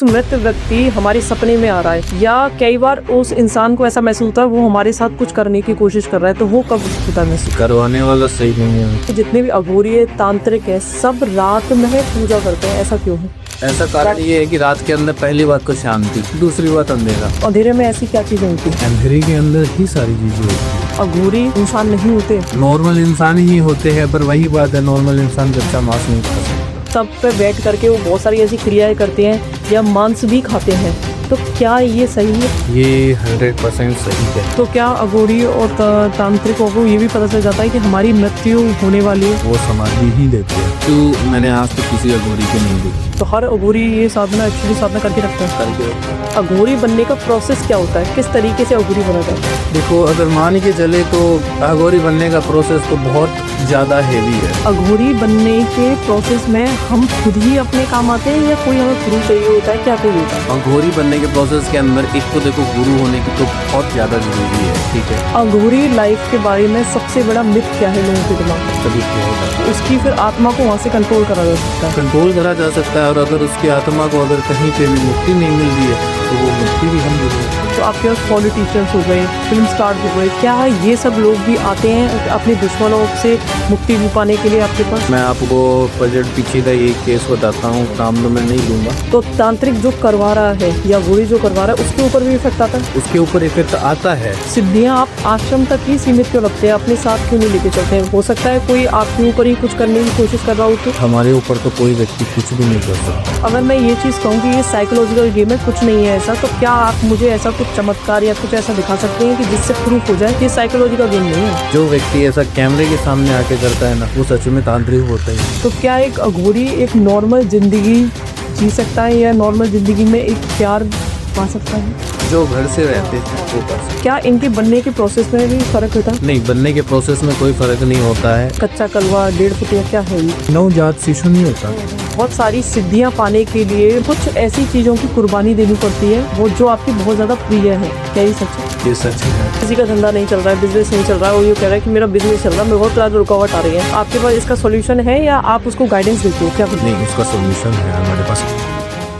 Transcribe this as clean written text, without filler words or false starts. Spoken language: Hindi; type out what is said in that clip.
मृत व्यक्ति हमारे सपने में आ रहा है या कई बार उस इंसान को ऐसा महसूस होता है वो हमारे साथ कुछ करने की कोशिश कर रहा है, तो वो कब होता है महसूस? करवाने वाला सही नहीं है। जितने भी अघोरी है, तांत्रिक है, सब रात में पूजा करते हैं, ऐसा क्यों है? ऐसा कारण ये है कि रात के अंदर पहली बात तो शांति, दूसरी बात अंधेरा। अंधेरे में ऐसी क्या चीजें होती है? अंधेरे के अंदर ही सारी चीजें होती है। अघोरी इंसान नहीं होते, नॉर्मल इंसान ही होते हैं, पर वही बात है, नॉर्मल इंसान कच्चा मांस नहीं खा सकता। सब पे बैठ करके वो बहुत सारी ऐसी क्रियाएं करते हैं या मांस भी खाते हैं, तो क्या ये सही है? ये 100% सही है। तो क्या अघोरी और तांत्रिकों को ये भी पता चल जाता है कि हमारी मृत्यु होने वाली है? वो समाधि ही देते हैं। तो मैंने आज तक किसी अघोरी को नहीं देखी। तो हर अघोरी ये साधना एक्चुअली साधना करके रखता है। अघोरी बनने का प्रोसेस क्या होता है, किस तरीके से अघोरी बना जाता है? देखो, अगर मान के चले तो अघोरी बनने का प्रोसेस तो बहुत ज्यादा हेवी है। अघोरी बनने के प्रोसेस में हम खुद ही अपने काम आते हैं या कोई हमें गुरु चाहिए होता है, क्या चाहिए होता है? अघोरी बनने के प्रोसेस के अंदर एक तो देखो, गुरु होने की तो बहुत ज्यादा जरूरी है, ठीक है। अघोरी लाइफ के बारे में सबसे बड़ा मिथ क्या है लोगों के दिमाग में? कभी क्या होगा, उसकी फिर आत्मा को वहाँ से कंट्रोल करा जा सकता है। कंट्रोल करा जा सकता है, और अगर उसकी आत्मा को अगर कहीं पे भी मुक्ति नहीं मिल रही है तो वो मुक्ति भी हम देते हैं। तो आपके पास पॉलिटिशियंस हो गए, फिल्म स्टार हो गए, क्या ये सब लोग भी आते हैं अपने दुश्मनों से मुक्ति भी पाने के लिए आपके पास? मैं आपको बजट पीछे का एक केस बताता हूँ, नाम तो मैं नहीं लूंगा। तो तांत्रिक जो करवा रहा है या अघोरी जो करवा रहा है उसके ऊपर भी इफेक्ट आता है? उसके ऊपर इफेक्ट आता है। सिद्धियाँ आप आश्रम तक ही सीमित क्यों रखते हैं, अपने साथ क्यों नहीं लेके चलते हैं? हो सकता है कोई आपके ऊपर ही कुछ करने की कोशिश कर रहा हो तो? हमारे ऊपर तो कोई व्यक्ति कुछ भी नहीं कर सकता। अगर मैं ये चीज़ कहूँ कि ये साइकोलॉजिकल गेम है, कुछ नहीं है ऐसा, तो क्या आप मुझे ऐसा कुछ चमत्कार या कुछ ऐसा दिखा सकते हैं कि जिससे प्रूफ हो जाए कि साइकोलॉजिकल गेम नहीं है? जो व्यक्ति ऐसा कैमरे के सामने आके करता है ना, वो सच में तांत्रिक होता है। तो क्या एक अघोरी एक नॉर्मल जिंदगी जी सकता है या नॉर्मल जिंदगी में एक प्यार पा सकता है? जो घर से रहते हैं वो कर सकते। क्या इनके बनने के प्रोसेस में भी फर्क होता है? नहीं, बनने के प्रोसेस में कोई फर्क नहीं होता है। कच्चा कलवा, 1.5 फुटिया क्या है ये? नवजात शिशु नहीं होता। बहुत सारी सिद्धियां पाने के लिए कुछ ऐसी चीजों की कुर्बानी देनी पड़ती है, वो जो आपकी बहुत ज्यादा प्रिय है, क्या ये सच है? ये सच है। किसी का धंधा नहीं चल रहा है, बिजनेस नहीं चल रहा है, वो ये कह रहा है कि मेरा बिजनेस चल रहा है, मेरे बहुत ज्यादा रुकावट आ रही है, आपके पास इसका सोल्यूशन है या आप उसको गाइडेंस देते हो क्या? नहीं, उसका सोल्यूशन है हमारे पास।